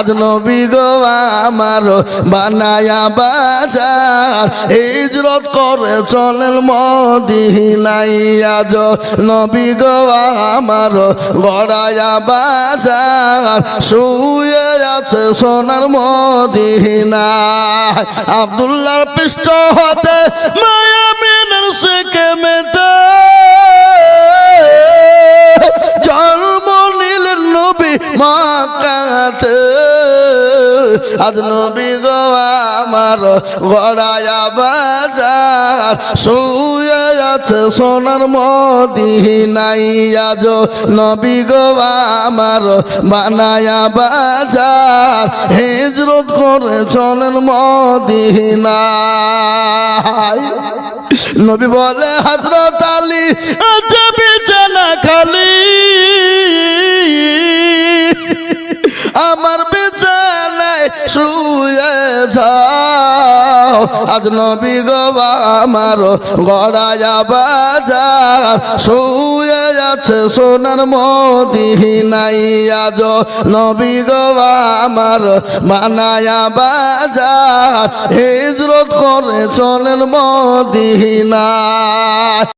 আজ নবী গো আমার বানায়া বাজার হিজরত করে চলেন মদিনায় আজ নবী গো আমার গড়ায়া বাজার শুয়ে আছে সোনার মদিনায় আব্দুল্লাহর পৃষ্ঠ হতে মায়ামিনের শেখে মেতে জন্ম নিলেন নবী মক্কাতে আজ নবী গো আমার গড়ায়া বাজার শুয়ে আছে সোনার মদিনায় আজ নবী গো আমার বানায়া বাজার হিজরত করে চলেন মদিনায় নবী বলে হযরত আলী আচ্ছা বিছানা খালি আমার বিছানায় শুয়ে যাও আজ নবী গো আমার গড়ায়া বাজার শুয়ে আছে সোনার মদিনায় আজ নবী গো আমার বানায়া বাজার হিজরত করে চলেন মদিনায়